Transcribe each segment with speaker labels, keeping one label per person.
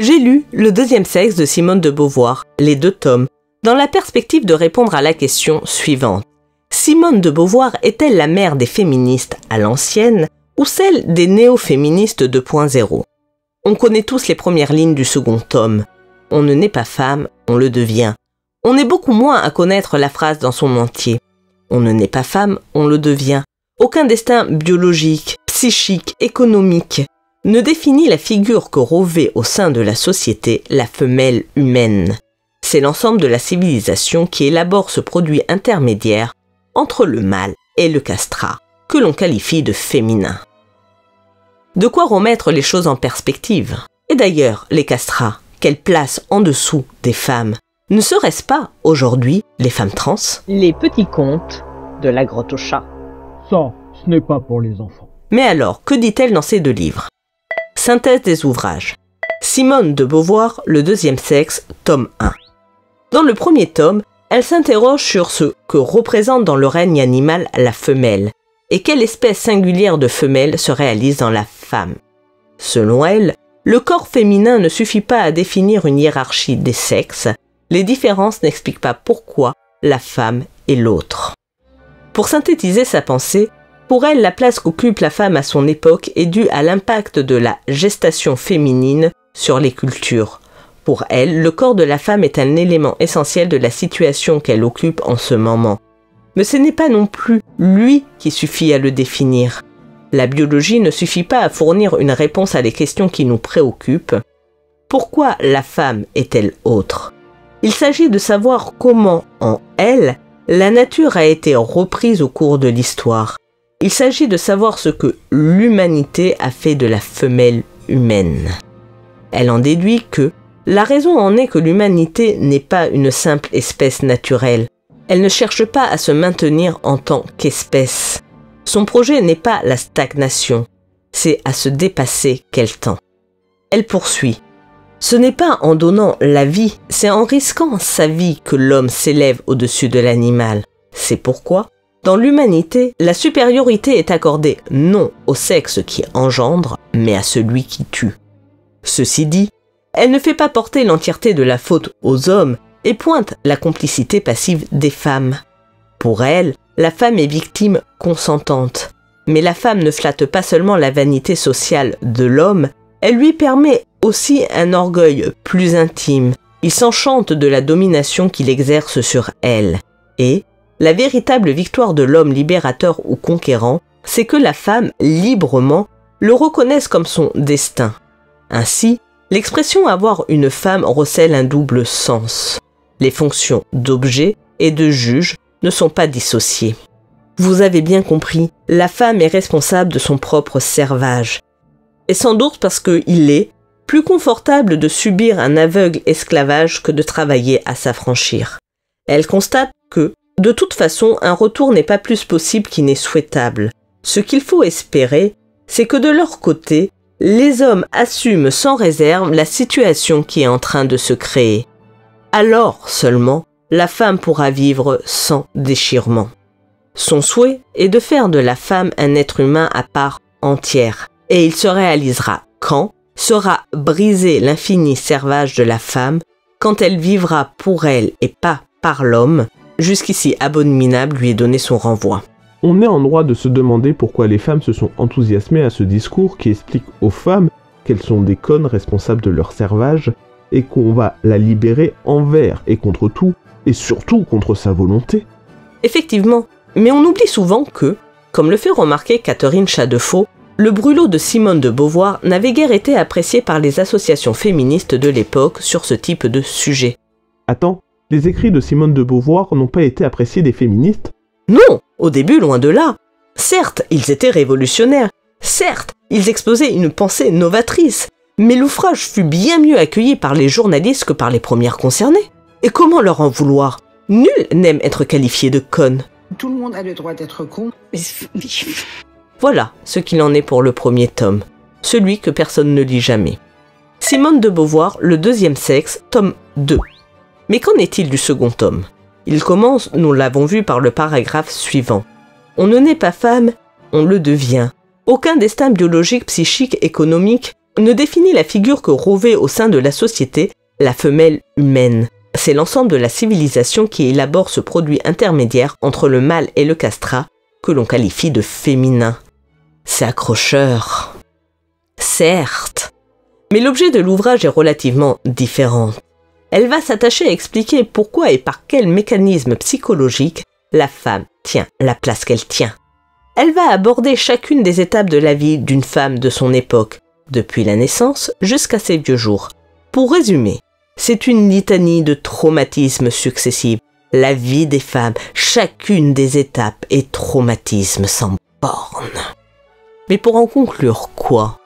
Speaker 1: J'ai lu Le deuxième sexe de Simone de Beauvoir, les 2 tomes, dans la perspective de répondre à la question suivante. Simone de Beauvoir est-elle la mère des féministes à l'ancienne ou celle des néo-féministes 2.0 ? On connaît tous les premières lignes du second tome. On ne naît pas femme, on le devient. On est beaucoup moins à connaître la phrase dans son entier. On ne naît pas femme, on le devient. Aucun destin biologique, psychique, économique ne définit la figure que revêt au sein de la société la femelle humaine. C'est l'ensemble de la civilisation qui élabore ce produit intermédiaire entre le mâle et le castrat, que l'on qualifie de féminin. De quoi remettre les choses en perspective. Et d'ailleurs, les castrats, quelle place en dessous des femmes? Ne serait-ce pas, aujourd'hui, les femmes trans?
Speaker 2: Les petits contes de la grotte au chat.
Speaker 3: Ça, ce n'est pas pour les enfants.
Speaker 1: Mais alors, que dit-elle dans ces 2 livres? Synthèse des ouvrages. Simone de Beauvoir, Le deuxième sexe, tome 1. Dans le premier tome, elle s'interroge sur ce que représente dans le règne animal la femelle et quelle espèce singulière de femelle se réalise dans la femme. Selon elle, le corps féminin ne suffit pas à définir une hiérarchie des sexes, les différences n'expliquent pas pourquoi la femme est l'autre. Pour synthétiser sa pensée, pour elle, la place qu'occupe la femme à son époque est due à l'impact de la gestation féminine sur les cultures. Pour elle, le corps de la femme est un élément essentiel de la situation qu'elle occupe en ce moment. Mais ce n'est pas non plus lui qui suffit à le définir. La biologie ne suffit pas à fournir une réponse à des questions qui nous préoccupent. Pourquoi la femme est-elle autre? Il s'agit de savoir comment, en elle, la nature a été reprise au cours de l'histoire. Il s'agit de savoir ce que l'humanité a fait de la femelle humaine. Elle en déduit que la raison en est que l'humanité n'est pas une simple espèce naturelle. Elle ne cherche pas à se maintenir en tant qu'espèce. Son projet n'est pas la stagnation, c'est à se dépasser qu'elle tend. Elle poursuit. Ce n'est pas en donnant la vie, c'est en risquant sa vie que l'homme s'élève au-dessus de l'animal. C'est pourquoi, dans l'humanité, la supériorité est accordée non au sexe qui engendre, mais à celui qui tue. Ceci dit, elle ne fait pas porter l'entièreté de la faute aux hommes et pointe la complicité passive des femmes. Pour elle, la femme est victime consentante. Mais la femme ne flatte pas seulement la vanité sociale de l'homme, elle lui permet aussi un orgueil plus intime. Il s'enchante de la domination qu'il exerce sur elle. Et la véritable victoire de l'homme libérateur ou conquérant, c'est que la femme, librement, le reconnaisse comme son destin. Ainsi, l'expression « avoir une femme » recèle un double sens. Les fonctions d'objet et de juge ne sont pas dissociées. Vous avez bien compris, la femme est responsable de son propre servage. Et sans doute parce qu'il est plus confortable de subir un aveugle esclavage que de travailler à s'affranchir. Elle constate que, de toute façon, un retour n'est pas plus possible qu'il n'est souhaitable. Ce qu'il faut espérer, c'est que de leur côté, les hommes assument sans réserve la situation qui est en train de se créer. Alors seulement, la femme pourra vivre sans déchirement. Son souhait est de faire de la femme un être humain à part entière, et il se réalisera quand sera brisé l'infini servage de la femme, quand elle vivra pour elle et pas par l'homme, jusqu'ici abominable lui ait donné son renvoi.
Speaker 4: On est en droit de se demander pourquoi les femmes se sont enthousiasmées à ce discours qui explique aux femmes qu'elles sont des connes responsables de leur servage et qu'on va la libérer envers et contre tout, et surtout contre sa volonté.
Speaker 1: Effectivement, mais on oublie souvent que, comme le fait remarquer Catherine Chadefaux, le brûlot de Simone de Beauvoir n'avait guère été apprécié par les associations féministes de l'époque sur ce type de sujet.
Speaker 4: Attends, les écrits de Simone de Beauvoir n'ont pas été appréciés des féministes?
Speaker 1: Non, au début, loin de là. Certes, ils étaient révolutionnaires. Certes, ils exposaient une pensée novatrice. Mais l'ouvrage fut bien mieux accueilli par les journalistes que par les premières concernées. Et comment leur en vouloir? Nul n'aime être qualifié de conne.
Speaker 5: Tout le monde a le droit d'être con.
Speaker 1: Voilà ce qu'il en est pour le premier tome, celui que personne ne lit jamais. Simone de Beauvoir, Le deuxième sexe, tome 2. Mais qu'en est-il du second tome? Il commence, nous l'avons vu, par le paragraphe suivant. On ne naît pas femme, on le devient. Aucun destin biologique, psychique, économique ne définit la figure que revêt au sein de la société la femelle humaine. C'est l'ensemble de la civilisation qui élabore ce produit intermédiaire entre le mâle et le castrat que l'on qualifie de féminin. C'est accrocheur. Certes, mais l'objet de l'ouvrage est relativement différent. Elle va s'attacher à expliquer pourquoi et par quel mécanisme psychologique la femme tient la place qu'elle tient. Elle va aborder chacune des étapes de la vie d'une femme de son époque, depuis la naissance jusqu'à ses vieux jours. Pour résumer, c'est une litanie de traumatismes successifs. La vie des femmes, chacune des étapes est traumatisme sans borne. Mais pour en conclure quoi?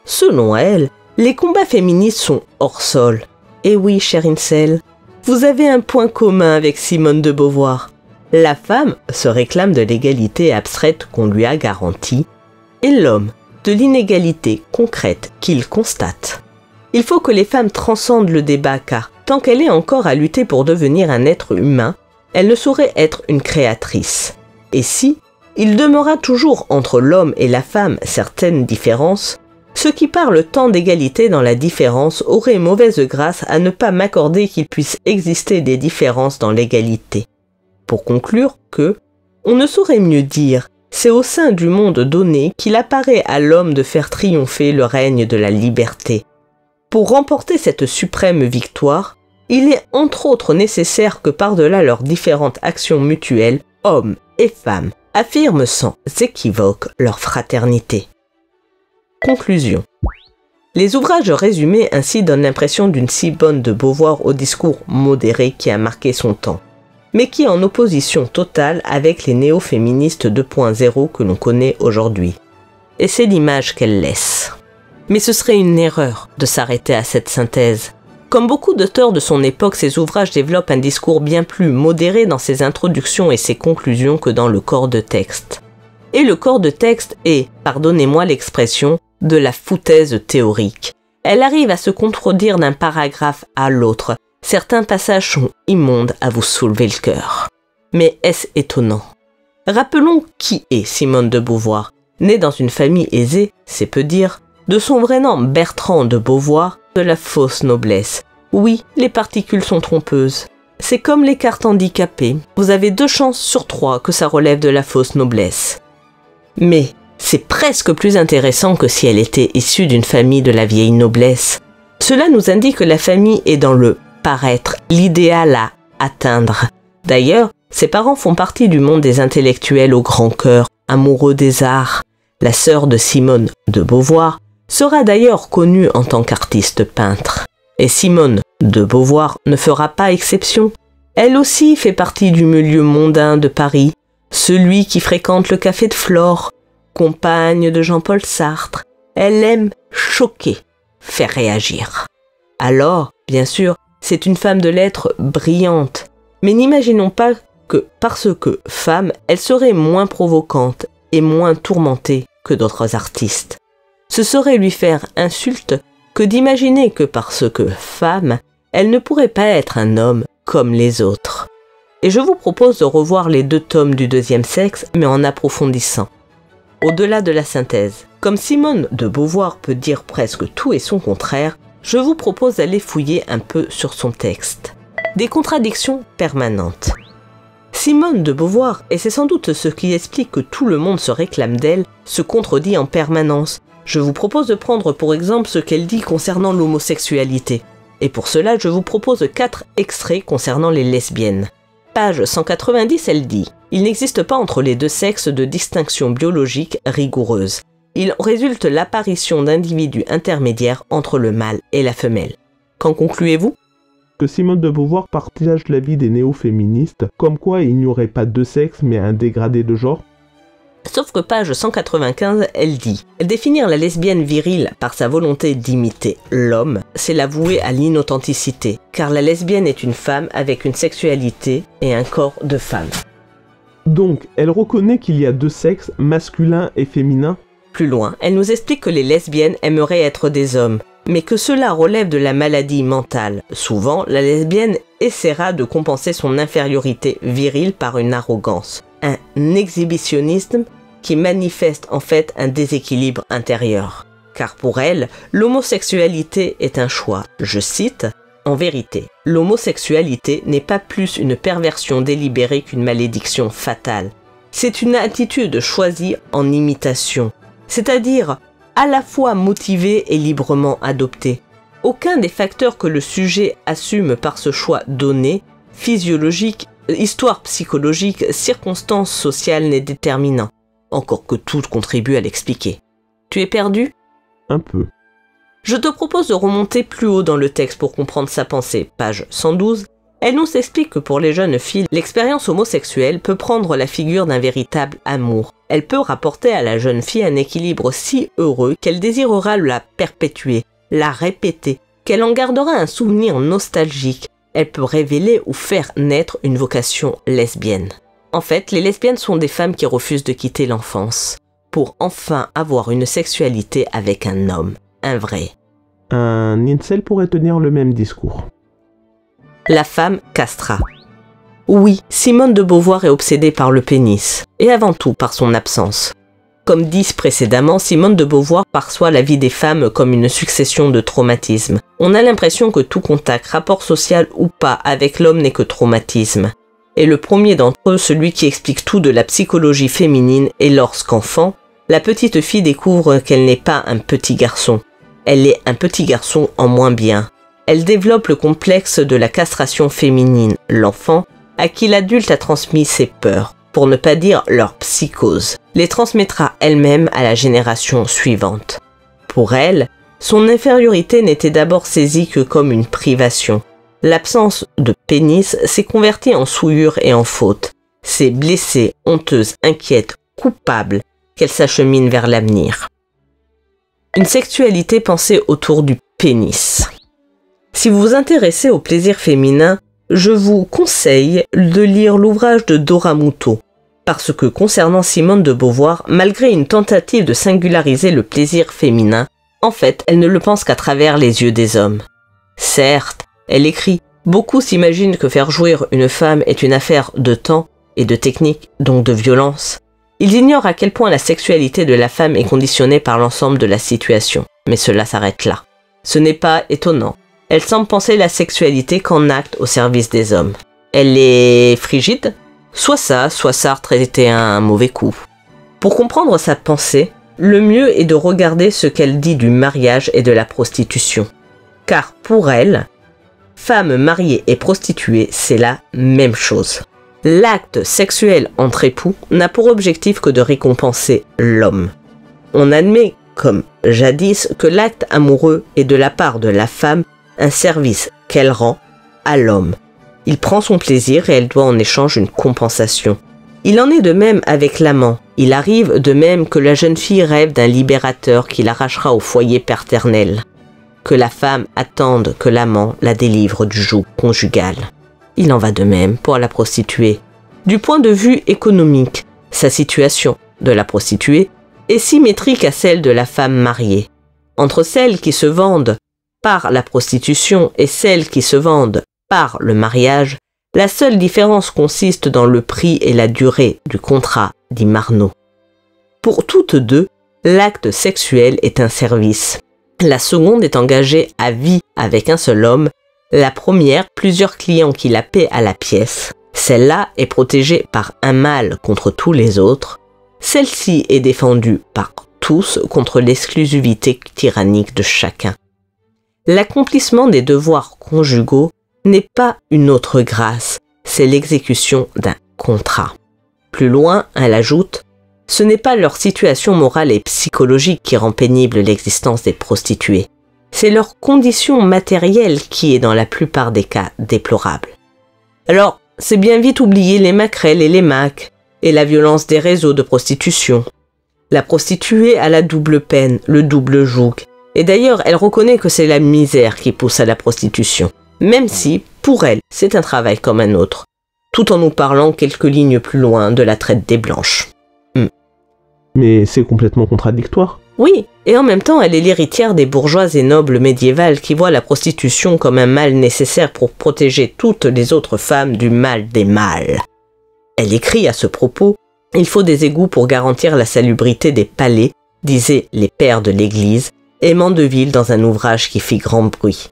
Speaker 1: Selon elle, les combats féministes sont hors sol. Et oui, cher Incel, vous avez un point commun avec Simone de Beauvoir. La femme se réclame de l'égalité abstraite qu'on lui a garantie, et l'homme de l'inégalité concrète qu'il constate. Il faut que les femmes transcendent le débat car, tant qu'elle est encore à lutter pour devenir un être humain, elle ne saurait être une créatrice. Et si, il demeura toujours entre l'homme et la femme certaines différences, ceux qui parlent tant d'égalité dans la différence auraient mauvaise grâce à ne pas m'accorder qu'il puisse exister des différences dans l'égalité. Pour conclure que, on ne saurait mieux dire, c'est au sein du monde donné qu'il apparaît à l'homme de faire triompher le règne de la liberté. Pour remporter cette suprême victoire, il est entre autres nécessaire que par-delà leurs différentes actions mutuelles, hommes et femmes affirment sans équivoque leur fraternité. Conclusion. Les ouvrages résumés ainsi donnent l'impression d'une Simone de Beauvoir au discours modéré qui a marqué son temps, mais qui est en opposition totale avec les néo-féministes 2.0 que l'on connaît aujourd'hui. Et c'est l'image qu'elle laisse. Mais ce serait une erreur de s'arrêter à cette synthèse. Comme beaucoup d'auteurs de son époque, ses ouvrages développent un discours bien plus modéré dans ses introductions et ses conclusions que dans le corps de texte. Et le corps de texte est, pardonnez-moi l'expression, de la foutaise théorique. Elle arrive à se contredire d'un paragraphe à l'autre. Certains passages sont immondes à vous soulever le cœur. Mais est-ce étonnant? Rappelons qui est Simone de Beauvoir. Née dans une famille aisée, c'est peu dire, de son vrai nom Bertrand de Beauvoir, de la fausse noblesse. Oui, les particules sont trompeuses. C'est comme les cartes handicapées. Vous avez 2 chances sur 3 que ça relève de la fausse noblesse. Mais c'est presque plus intéressant que si elle était issue d'une famille de la vieille noblesse. Cela nous indique que la famille est dans le paraître, l'idéal à atteindre. D'ailleurs, ses parents font partie du monde des intellectuels au grand cœur, amoureux des arts. La sœur de Simone de Beauvoir sera d'ailleurs connue en tant qu'artiste peintre. Et Simone de Beauvoir ne fera pas exception. Elle aussi fait partie du milieu mondain de Paris, celui qui fréquente le café de Flore, compagne de Jean-Paul Sartre. Elle aime choquer, faire réagir. Alors, bien sûr, c'est une femme de lettres brillante. Mais n'imaginons pas que, parce que femme, elle serait moins provocante et moins tourmentée que d'autres artistes. Ce serait lui faire insulte que d'imaginer que parce que femme, elle ne pourrait pas être un homme comme les autres. Et je vous propose de revoir les 2 tomes du deuxième sexe, mais en approfondissant. Au-delà de la synthèse, comme Simone de Beauvoir peut dire presque tout et son contraire, je vous propose d'aller fouiller un peu sur son texte. Des contradictions permanentes. Simone de Beauvoir, et c'est sans doute ce qui explique que tout le monde se réclame d'elle, se contredit en permanence. Je vous propose de prendre pour exemple ce qu'elle dit concernant l'homosexualité. Et pour cela, je vous propose 4 extraits concernant les lesbiennes. Page 190, elle dit « Il n'existe pas entre les 2 sexes de distinction biologique rigoureuse. Il résulte l'apparition d'individus intermédiaires entre le mâle et la femelle. » Qu'en concluez-vous?
Speaker 4: Que Simone de Beauvoir partage l'avis des néo-féministes, comme quoi il n'y aurait pas 2 sexes mais un dégradé de genre.
Speaker 1: Sauf que page 195, elle dit « Définir la lesbienne virile par sa volonté d'imiter l'homme, c'est la vouer à l'inauthenticité, car la lesbienne est une femme avec une sexualité et un corps de femme. »
Speaker 4: Donc, elle reconnaît qu'il y a 2 sexes, masculin et féminin.
Speaker 1: Plus loin, elle nous explique que les lesbiennes aimeraient être des hommes, mais que cela relève de la maladie mentale. Souvent, la lesbienne essaiera de compenser son infériorité virile par une arrogance, un exhibitionnisme qui manifeste en fait un déséquilibre intérieur. car pour elle, l'homosexualité est un choix. Je cite, « En vérité, l'homosexualité n'est pas plus une perversion délibérée qu'une malédiction fatale. C'est une attitude choisie en imitation, c'est-à-dire à la fois motivée et librement adoptée. Aucun des facteurs que le sujet assume par ce choix donné, physiologique, histoire psychologique, circonstances sociales n'est déterminant, encore que tout contribue à l'expliquer. Tu es perdu ?
Speaker 4: Un peu.
Speaker 1: Je te propose de remonter plus haut dans le texte pour comprendre sa pensée. Page 112. Elle nous explique que pour les jeunes filles, l'expérience homosexuelle peut prendre la figure d'un véritable amour. Elle peut rapporter à la jeune fille un équilibre si heureux qu'elle désirera la perpétuer, la répéter, qu'elle en gardera un souvenir nostalgique. Elle peut révéler ou faire naître une vocation lesbienne. En fait, les lesbiennes sont des femmes qui refusent de quitter l'enfance pour enfin avoir une sexualité avec un homme, un vrai.
Speaker 4: Un incel pourrait tenir le même discours.
Speaker 1: La femme castrat. Oui, Simone de Beauvoir est obsédée par le pénis, et avant tout par son absence. Comme dit précédemment, Simone de Beauvoir perçoit la vie des femmes comme une succession de traumatismes. On a l'impression que tout contact, rapport social ou pas, avec l'homme n'est que traumatisme. Et le premier d'entre eux, celui qui explique tout de la psychologie féminine, est lorsqu'enfant, la petite fille découvre qu'elle n'est pas un petit garçon. Elle est un petit garçon en moins bien. Elle développe le complexe de la castration féminine, l'enfant, à qui l'adulte a transmis ses peurs, pour ne pas dire leur psychose, les transmettra elle-même à la génération suivante. Pour elle, son infériorité n'était d'abord saisie que comme une privation. L'absence de pénis s'est convertie en souillure et en faute. C'est blessée, honteuse, inquiète, coupable qu'elle s'achemine vers l'avenir. Une sexualité pensée autour du pénis. Si vous vous intéressez au plaisir féminin, je vous conseille de lire l'ouvrage de Dora Muto, parce que concernant Simone de Beauvoir, malgré une tentative de singulariser le plaisir féminin, en fait, elle ne le pense qu'à travers les yeux des hommes. Certes, elle écrit « Beaucoup s'imaginent que faire jouir une femme est une affaire de temps et de technique, donc de violence. Ils ignorent à quel point la sexualité de la femme est conditionnée par l'ensemble de la situation. Mais cela s'arrête là. Ce n'est pas étonnant. Elle semble penser la sexualité qu'en acte au service des hommes. Elle est frigide ? Soit Sartre était un mauvais coup. Pour comprendre sa pensée, le mieux est de regarder ce qu'elle dit du mariage et de la prostitution. Car pour elle, femme mariée et prostituée, c'est la même chose. L'acte sexuel entre époux n'a pour objectif que de récompenser l'homme. On admet, comme jadis, que l'acte amoureux est de la part de la femme un service qu'elle rend à l'homme. Il prend son plaisir et elle doit en échange une compensation. Il en est de même avec l'amant. Il arrive de même que la jeune fille rêve d'un libérateur qui l'arrachera au foyer paternel. Que la femme attende que l'amant la délivre du joug conjugal. Il en va de même pour la prostituée. Du point de vue économique, sa situation de la prostituée est symétrique à celle de la femme mariée. Entre celles qui se vendent par la prostitution et celles qui se vendent par le mariage, la seule différence consiste dans le prix et la durée du contrat, dit Marnot. Pour toutes deux, l'acte sexuel est un service. La seconde est engagée à vie avec un seul homme, la première, plusieurs clients qui la paient à la pièce. Celle-là est protégée par un mâle contre tous les autres. Celle-ci est défendue par tous contre l'exclusivité tyrannique de chacun. L'accomplissement des devoirs conjugaux n'est pas une autre grâce, c'est l'exécution d'un contrat. Plus loin, elle ajoute, ce n'est pas leur situation morale et psychologique qui rend pénible l'existence des prostituées, c'est leur condition matérielle qui est dans la plupart des cas déplorable. Alors, c'est bien vite oublier les maquerelles et les macs, et la violence des réseaux de prostitution. La prostituée a la double peine, le double joug. Et d'ailleurs, elle reconnaît que c'est la misère qui pousse à la prostitution, même si, pour elle, c'est un travail comme un autre, tout en nous parlant quelques lignes plus loin de la traite des blanches.
Speaker 4: Mais c'est complètement contradictoire.
Speaker 1: Oui, et en même temps, elle est l'héritière des bourgeoises et nobles médiévales qui voient la prostitution comme un mal nécessaire pour protéger toutes les autres femmes du mal des mâles. Elle écrit à ce propos « Il faut des égouts pour garantir la salubrité des palais, disaient les pères de l'Église, et Mandeville dans un ouvrage qui fit grand bruit.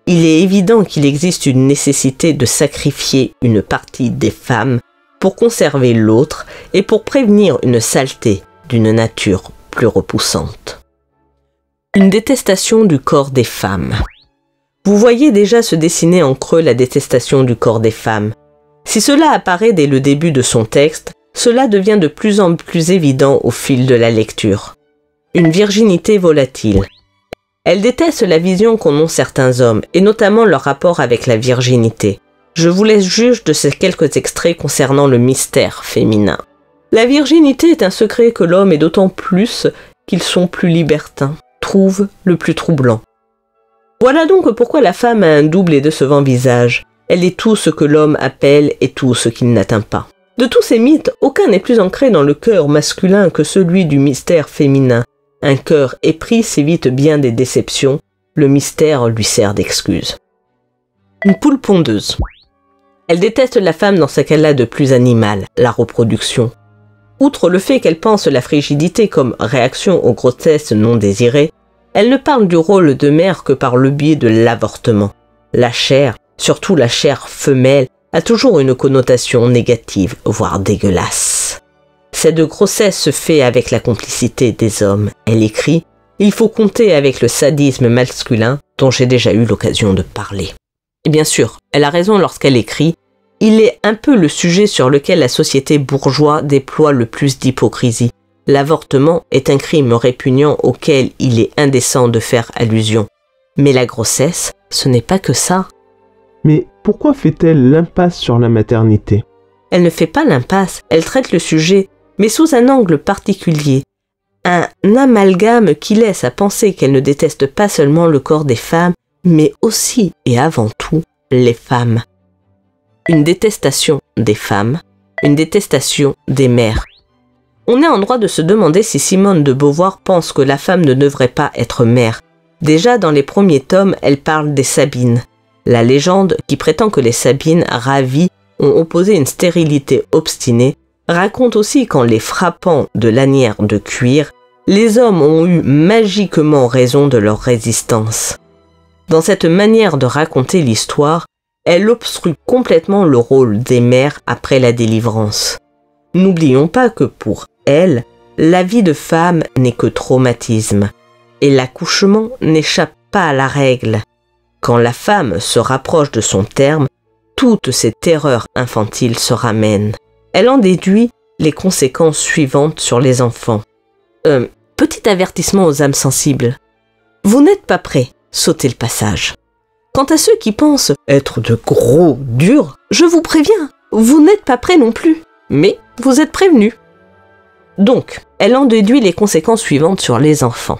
Speaker 1: Il est évident qu'il existe une nécessité de sacrifier une partie des femmes pour conserver l'autre et pour prévenir une saleté d'une nature plus repoussante. Une détestation du corps des femmes. Vous voyez déjà se dessiner en creux la détestation du corps des femmes. Si cela apparaît dès le début de son texte, cela devient de plus en plus évident au fil de la lecture. Une virginité volatile. Elle déteste la vision qu'en ont certains hommes, et notamment leur rapport avec la virginité. Je vous laisse juge de ces quelques extraits concernant le mystère féminin. La virginité est un secret que l'homme, et d'autant plus qu'ils sont plus libertins, trouve le plus troublant. Voilà donc pourquoi la femme a un double et décevant visage. Elle est tout ce que l'homme appelle et tout ce qu'il n'atteint pas. De tous ces mythes, aucun n'est plus ancré dans le cœur masculin que celui du mystère féminin. Un cœur épris s'évite bien des déceptions, le mystère lui sert d'excuse. Une poule pondeuse. Elle déteste la femme dans ce qu'elle a de plus animal, la reproduction. Outre le fait qu'elle pense la frigidité comme réaction aux grossesses non désirées, elle ne parle du rôle de mère que par le biais de l'avortement. La chair, surtout la chair femelle, a toujours une connotation négative, voire dégueulasse. Cette grossesse se fait avec la complicité des hommes. Elle écrit « Il faut compter avec le sadisme masculin dont j'ai déjà eu l'occasion de parler ». Et bien sûr, elle a raison lorsqu'elle écrit « Il est un peu le sujet sur lequel la société bourgeoise déploie le plus d'hypocrisie. L'avortement est un crime répugnant auquel il est indécent de faire allusion. Mais la grossesse, ce n'est pas que ça. »
Speaker 4: Mais pourquoi fait-elle l'impasse sur la maternité?
Speaker 1: Elle ne fait pas l'impasse, elle traite le sujet, mais sous un angle particulier. Un amalgame qui laisse à penser qu'elle ne déteste pas seulement le corps des femmes, mais aussi et avant tout les femmes. Une détestation des femmes, une détestation des mères. On est en droit de se demander si Simone de Beauvoir pense que la femme ne devrait pas être mère. Déjà dans les premiers tomes, elle parle des Sabines. La légende, qui prétend que les Sabines, ravies, ont opposé une stérilité obstinée, raconte aussi qu'en les frappant de lanières de cuir, les hommes ont eu magiquement raison de leur résistance. Dans cette manière de raconter l'histoire, elle obstrue complètement le rôle des mères après la délivrance. N'oublions pas que pour elle, la vie de femme n'est que traumatisme, et l'accouchement n'échappe pas à la règle. Quand la femme se rapproche de son terme, toutes ces terreurs infantiles se ramènent. Elle en déduit les conséquences suivantes sur les enfants. Petit avertissement aux âmes sensibles. Vous n'êtes pas prêts, sautez le passage. Quant à ceux qui pensent être de gros durs, je vous préviens, vous n'êtes pas prêts non plus, mais vous êtes prévenus. Donc, elle en déduit les conséquences suivantes sur les enfants.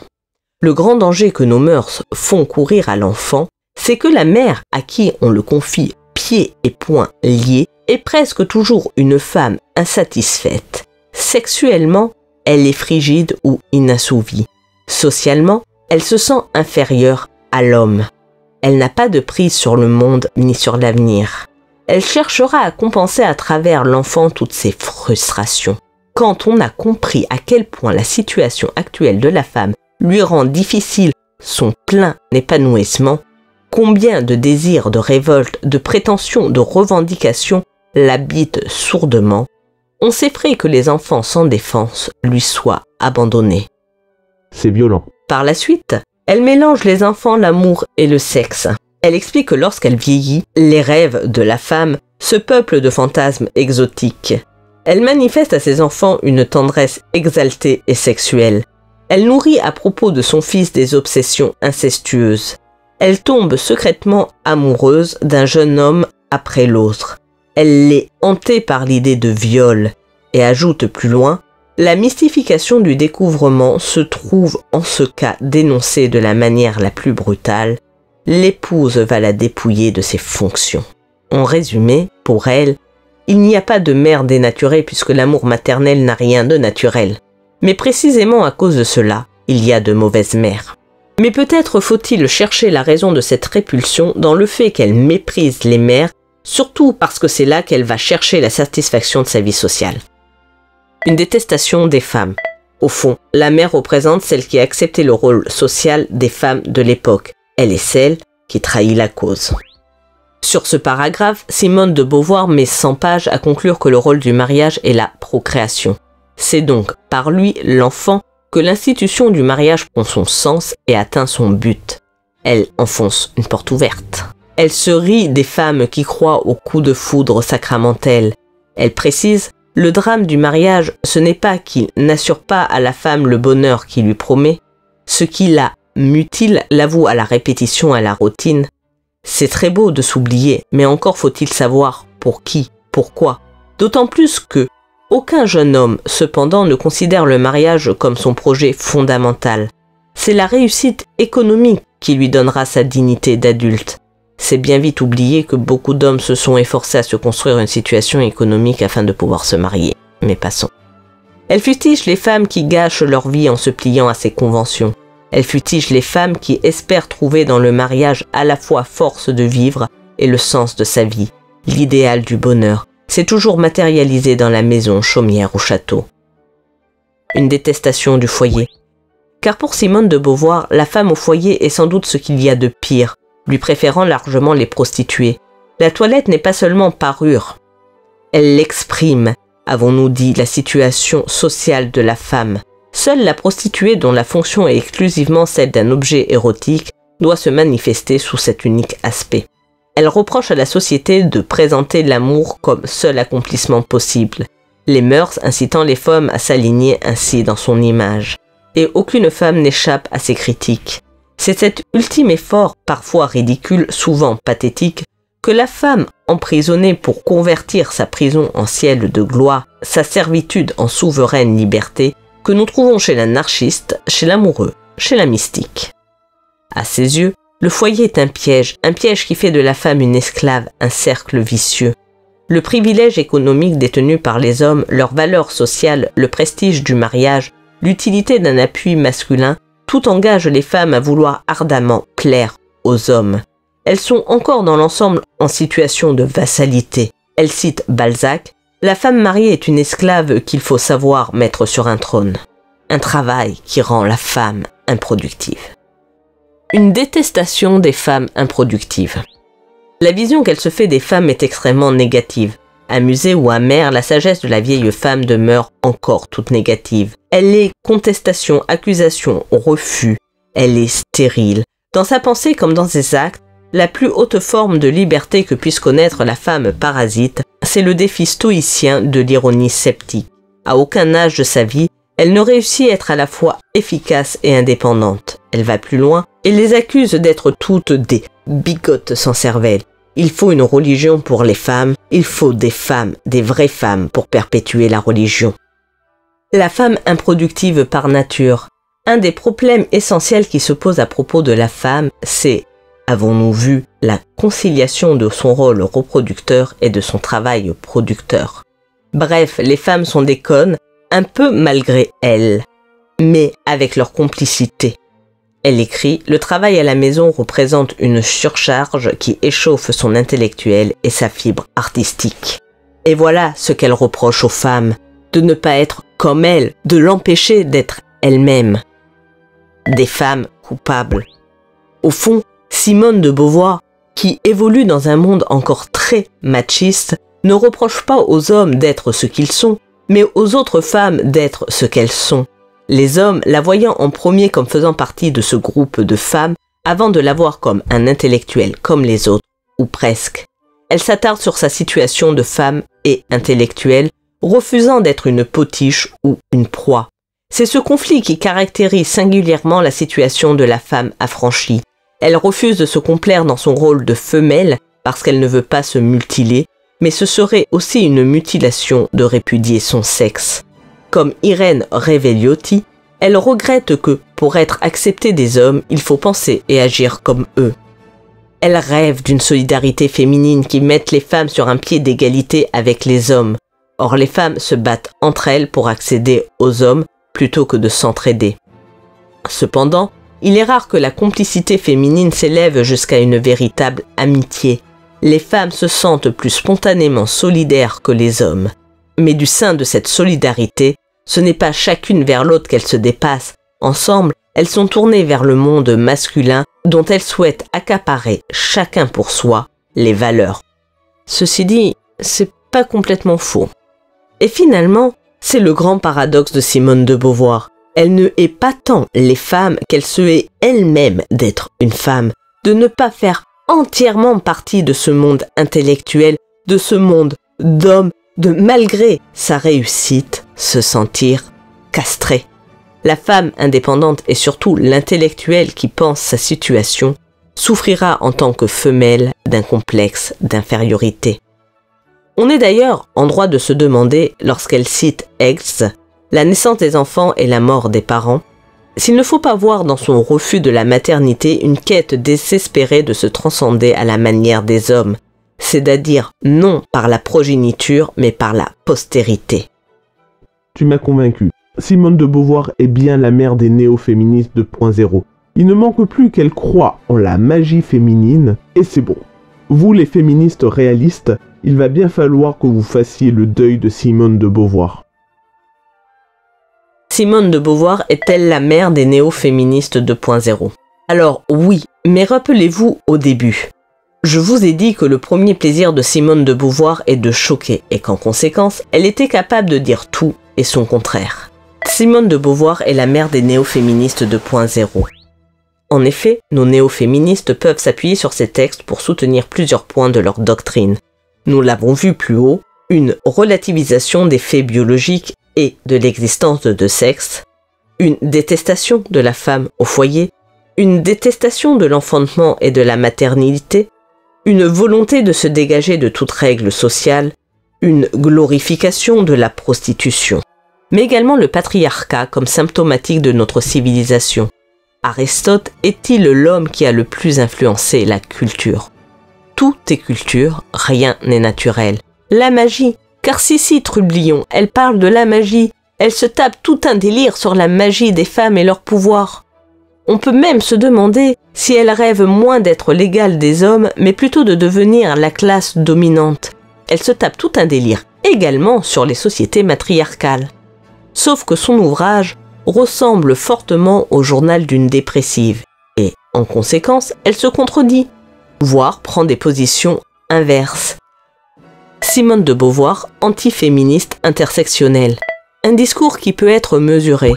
Speaker 1: Le grand danger que nos mœurs font courir à l'enfant, c'est que la mère à qui on le confie pieds et poings liés est presque toujours une femme insatisfaite. Sexuellement, elle est frigide ou inassouvie. Socialement, elle se sent inférieure à l'homme. Elle n'a pas de prise sur le monde ni sur l'avenir. Elle cherchera à compenser à travers l'enfant toutes ses frustrations. Quand on a compris à quel point la situation actuelle de la femme lui rend difficile son plein épanouissement, combien de désirs, de révolte, de prétentions, de revendications l'habitent sourdement, on s'effraie que les enfants sans défense lui soient abandonnés.
Speaker 4: C'est violent.
Speaker 1: Par la suite, elle mélange les enfants, l'amour et le sexe. Elle explique que lorsqu'elle vieillit, les rêves de la femme se peuplent de fantasmes exotiques. Elle manifeste à ses enfants une tendresse exaltée et sexuelle. Elle nourrit à propos de son fils des obsessions incestueuses. Elle tombe secrètement amoureuse d'un jeune homme après l'autre. Elle l'est hantée par l'idée de viol et ajoute plus loin « La mystification du découvrement se trouve en ce cas dénoncée de la manière la plus brutale. L'épouse va la dépouiller de ses fonctions. » En résumé, pour elle, il n'y a pas de mère dénaturée puisque l'amour maternel n'a rien de naturel. Mais précisément à cause de cela, il y a de mauvaises mères. Mais peut-être faut-il chercher la raison de cette répulsion dans le fait qu'elle méprise les mères, surtout parce que c'est là qu'elle va chercher la satisfaction de sa vie sociale. Une détestation des femmes. Au fond, la mère représente celle qui a accepté le rôle social des femmes de l'époque. Elle est celle qui trahit la cause. Sur ce paragraphe, Simone de Beauvoir met 100 pages à conclure que le rôle du mariage est la procréation. C'est donc par lui, l'enfant, que l'institution du mariage prend son sens et atteint son but. Elle enfonce une porte ouverte. Elle se rit des femmes qui croient au coup de foudre sacramentel. Elle précise: le drame du mariage, ce n'est pas qu'il n'assure pas à la femme le bonheur qu'il lui promet. Ce qui la mutile l'avoue à la répétition, à la routine. C'est très beau de s'oublier, mais encore faut-il savoir pour qui, pourquoi. D'autant plus que aucun jeune homme, cependant, ne considère le mariage comme son projet fondamental. C'est la réussite économique qui lui donnera sa dignité d'adulte. C'est bien vite oublié que beaucoup d'hommes se sont efforcés à se construire une situation économique afin de pouvoir se marier. Mais passons. Elle fustige les femmes qui gâchent leur vie en se pliant à ces conventions. Elle fustige les femmes qui espèrent trouver dans le mariage à la fois force de vivre et le sens de sa vie, l'idéal du bonheur. C'est toujours matérialisé dans la maison, chaumière ou château. Une détestation du foyer. Car pour Simone de Beauvoir, la femme au foyer est sans doute ce qu'il y a de pire, lui préférant largement les prostituées. La toilette n'est pas seulement parure. Elle l'exprime, avons-nous dit, la situation sociale de la femme. Seule la prostituée, dont la fonction est exclusivement celle d'un objet érotique, doit se manifester sous cet unique aspect. Elle reproche à la société de présenter l'amour comme seul accomplissement possible, les mœurs incitant les femmes à s'aligner ainsi dans son image. Et aucune femme n'échappe à ces critiques. C'est cet ultime effort, parfois ridicule, souvent pathétique, que la femme, emprisonnée pour convertir sa prison en ciel de gloire, sa servitude en souveraine liberté, que nous trouvons chez l'anarchiste, chez l'amoureux, chez la mystique. À ses yeux, le foyer est un piège qui fait de la femme une esclave, un cercle vicieux. Le privilège économique détenu par les hommes, leur valeur sociale, le prestige du mariage, l'utilité d'un appui masculin, tout engage les femmes à vouloir ardemment plaire aux hommes. Elles sont encore dans l'ensemble en situation de vassalité. Elle cite Balzac: « La femme mariée est une esclave qu'il faut savoir mettre sur un trône. Un travail qui rend la femme improductive. » Une détestation des femmes improductives. La vision qu'elle se fait des femmes est extrêmement négative. Amusée ou amère, la sagesse de la vieille femme demeure encore toute négative. Elle est contestation, accusation, refus. Elle est stérile. Dans sa pensée comme dans ses actes, la plus haute forme de liberté que puisse connaître la femme parasite, c'est le défi stoïcien de l'ironie sceptique. À aucun âge de sa vie, elle ne réussit à être à la fois efficace et indépendante. Elle va plus loin et les accuse d'être toutes des bigotes sans cervelle. Il faut une religion pour les femmes, il faut des femmes, des vraies femmes pour perpétuer la religion. La femme improductive par nature. Un des problèmes essentiels qui se posent à propos de la femme, c'est, avons-nous vu, la conciliation de son rôle reproducteur et de son travail producteur. Bref, les femmes sont des connes, un peu malgré elles, mais avec leur complicité. Elle écrit « Le travail à la maison représente une surcharge qui échauffe son intellectuel et sa fibre artistique. » Et voilà ce qu'elle reproche aux femmes, de ne pas être comme elle, de l'empêcher d'être elle-même. Des femmes coupables. Au fond, Simone de Beauvoir, qui évolue dans un monde encore très machiste, ne reproche pas aux hommes d'être ce qu'ils sont, mais aux autres femmes d'être ce qu'elles sont. Les hommes, la voyant en premier comme faisant partie de ce groupe de femmes, avant de la voir comme un intellectuel comme les autres, ou presque. Elle s'attarde sur sa situation de femme et intellectuelle, refusant d'être une potiche ou une proie. C'est ce conflit qui caractérise singulièrement la situation de la femme affranchie. Elle refuse de se complaire dans son rôle de femelle parce qu'elle ne veut pas se mutiler, mais ce serait aussi une mutilation de répudier son sexe. Comme Irène Reveliotti, elle regrette que, pour être acceptée des hommes, il faut penser et agir comme eux. Elle rêve d'une solidarité féminine qui mette les femmes sur un pied d'égalité avec les hommes. Or, les femmes se battent entre elles pour accéder aux hommes plutôt que de s'entraider. Cependant, il est rare que la complicité féminine s'élève jusqu'à une véritable amitié. Les femmes se sentent plus spontanément solidaires que les hommes. Mais du sein de cette solidarité Ce n'est pas chacune vers l'autre qu'elles se dépassent. Ensemble, elles sont tournées vers le monde masculin dont elles souhaitent accaparer, chacun pour soi, les valeurs. Ceci dit, c'est pas complètement faux. Et finalement, c'est le grand paradoxe de Simone de Beauvoir. Elle ne hait pas tant les femmes qu'elle se hait elle-même d'être une femme, de ne pas faire entièrement partie de ce monde intellectuel, de ce monde d'hommes, de malgré sa réussite, se sentir castrée. La femme indépendante et surtout l'intellectuelle qui pense sa situation souffrira en tant que femelle d'un complexe d'infériorité. On est d'ailleurs en droit de se demander, lorsqu'elle cite Eggs, la naissance des enfants et la mort des parents, s'il ne faut pas voir dans son refus de la maternité une quête désespérée de se transcender à la manière des hommes, c'est-à-dire non par la progéniture mais par la postérité.
Speaker 4: Tu m'as convaincu. Simone de Beauvoir est bien la mère des néo-féministes 2.0. Il ne manque plus qu'elle croie en la magie féminine, et c'est bon. Vous les féministes réalistes, il va bien falloir que vous fassiez le deuil de Simone de Beauvoir.
Speaker 1: Simone de Beauvoir est-elle la mère des néo-féministes 2.0 ? Alors oui, mais rappelez-vous au début. Je vous ai dit que le premier plaisir de Simone de Beauvoir est de choquer, et qu'en conséquence, elle était capable de dire tout et son contraire. Simone de Beauvoir est la mère des néo-féministes 2.0. En effet, nos néo-féministes peuvent s'appuyer sur ces textes pour soutenir plusieurs points de leur doctrine. Nous l'avons vu plus haut, une relativisation des faits biologiques et de l'existence de deux sexes, une détestation de la femme au foyer, une détestation de l'enfantement et de la maternité, une volonté de se dégager de toute règle sociale, une glorification de la prostitution, mais également le patriarcat comme symptomatique de notre civilisation. Aristote est-il l'homme qui a le plus influencé la culture ? Tout est culture, rien n'est naturel. La magie, car si Trublion, elle parle de la magie, elle se tape tout un délire sur la magie des femmes et leur pouvoir. On peut même se demander si elle rêve moins d'être l'égale des hommes, mais plutôt de devenir la classe dominante. Elle se tape tout un délire également sur les sociétés matriarcales. Sauf que son ouvrage ressemble fortement au journal d'une dépressive, et en conséquence, elle se contredit, voire prend des positions inverses. Simone de Beauvoir, antiféministe intersectionnelle. Un discours qui peut être mesuré.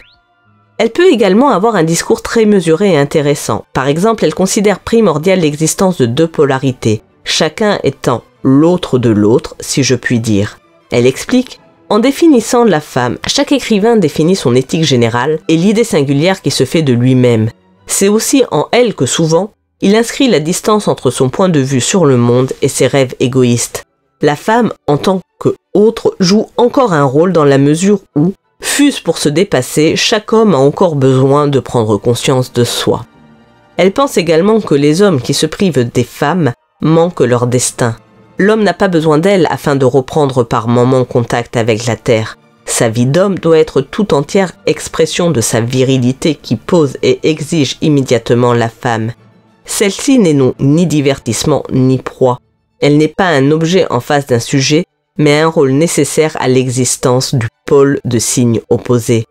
Speaker 1: Elle peut également avoir un discours très mesuré et intéressant. Par exemple, elle considère primordiale l'existence de deux polarités, chacun étant l'autre de l'autre, si je puis dire. Elle explique: en définissant la femme, chaque écrivain définit son éthique générale et l'idée singulière qui se fait de lui-même. C'est aussi en elle que souvent, il inscrit la distance entre son point de vue sur le monde et ses rêves égoïstes. La femme, en tant qu'autre, joue encore un rôle dans la mesure où, fût-ce pour se dépasser, chaque homme a encore besoin de prendre conscience de soi. Elle pense également que les hommes qui se privent des femmes manquent leur destin. L'homme n'a pas besoin d'elle afin de reprendre par moments contact avec la terre. Sa vie d'homme doit être tout entière expression de sa virilité qui pose et exige immédiatement la femme. Celle-ci n'est non ni divertissement ni proie. Elle n'est pas un objet en face d'un sujet, mais un rôle nécessaire à l'existence du pôle de signes opposés.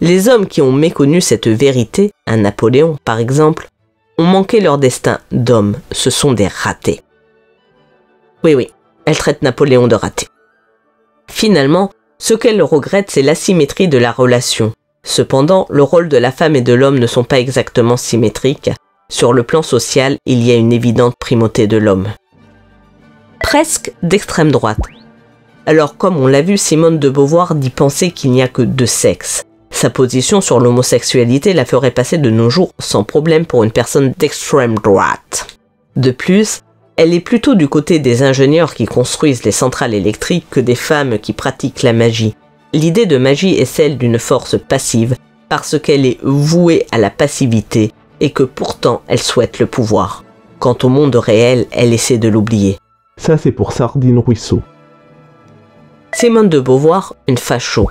Speaker 1: Les hommes qui ont méconnu cette vérité, un Napoléon par exemple, ont manqué leur destin d'homme. Ce sont des ratés. Oui, elle traite Napoléon de raté. Finalement, ce qu'elle regrette, c'est l'asymétrie de la relation. Cependant, le rôle de la femme et de l'homme ne sont pas exactement symétriques. Sur le plan social, il y a une évidente primauté de l'homme. Presque d'extrême droite. Alors, comme on l'a vu, Simone de Beauvoir dit penser qu'il n'y a que deux sexes. Sa position sur l'homosexualité la ferait passer de nos jours sans problème pour une personne d'extrême droite. De plus, elle est plutôt du côté des ingénieurs qui construisent les centrales électriques que des femmes qui pratiquent la magie. L'idée de magie est celle d'une force passive parce qu'elle est vouée à la passivité et que pourtant elle souhaite le pouvoir. Quant au monde réel, elle essaie de l'oublier.
Speaker 4: Ça, c'est pour Sardine Ruisseau.
Speaker 1: Simone de Beauvoir, une facho.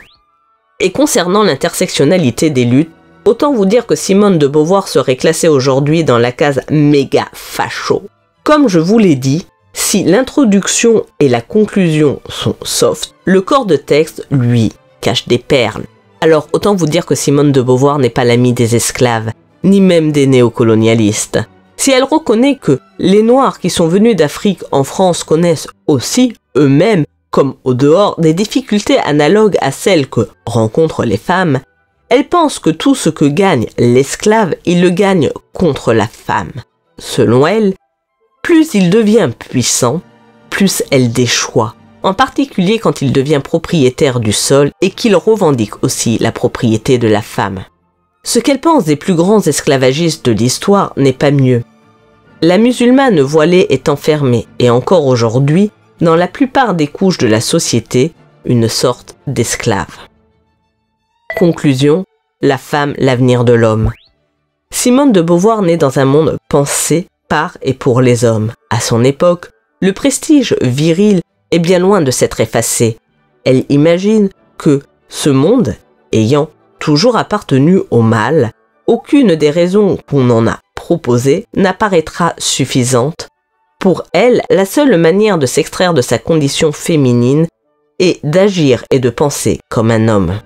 Speaker 1: Et concernant l'intersectionnalité des luttes, autant vous dire que Simone de Beauvoir serait classée aujourd'hui dans la case méga facho. Comme je vous l'ai dit, si l'introduction et la conclusion sont soft, le corps de texte, lui, cache des perles. Alors autant vous dire que Simone de Beauvoir n'est pas l'amie des esclaves, ni même des néocolonialistes. Si elle reconnaît que les Noirs qui sont venus d'Afrique en France connaissent aussi, eux-mêmes, comme au dehors, des difficultés analogues à celles que rencontrent les femmes, elle pense que tout ce que gagne l'esclave, il le gagne contre la femme. Selon elle, plus il devient puissant, plus elle déchoit, en particulier quand il devient propriétaire du sol et qu'il revendique aussi la propriété de la femme. Ce qu'elle pense des plus grands esclavagistes de l'histoire n'est pas mieux. La musulmane voilée est enfermée, et encore aujourd'hui, dans la plupart des couches de la société, une sorte d'esclave. Conclusion, la femme, l'avenir de l'homme. Simone de Beauvoir naît dans un monde pensé par et pour les hommes. À son époque, le prestige viril est bien loin de s'être effacé. Elle imagine que ce monde, ayant toujours appartenu au mâle, aucune des raisons qu'on en a proposées n'apparaîtra suffisante. Pour elle, la seule manière de s'extraire de sa condition féminine est d'agir et de penser comme un homme.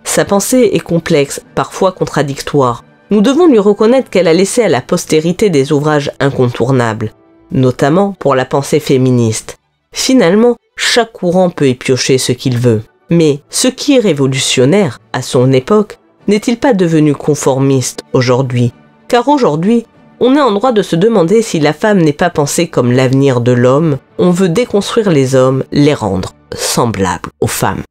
Speaker 1: Sa pensée est complexe, parfois contradictoire. Nous devons lui reconnaître qu'elle a laissé à la postérité des ouvrages incontournables, notamment pour la pensée féministe. Finalement, chaque courant peut y piocher ce qu'il veut. Mais ce qui est révolutionnaire à son époque n'est-il pas devenu conformiste aujourd'hui? Car aujourd'hui, on est en droit de se demander si la femme n'est pas pensée comme l'avenir de l'homme. On veut déconstruire les hommes, les rendre semblables aux femmes.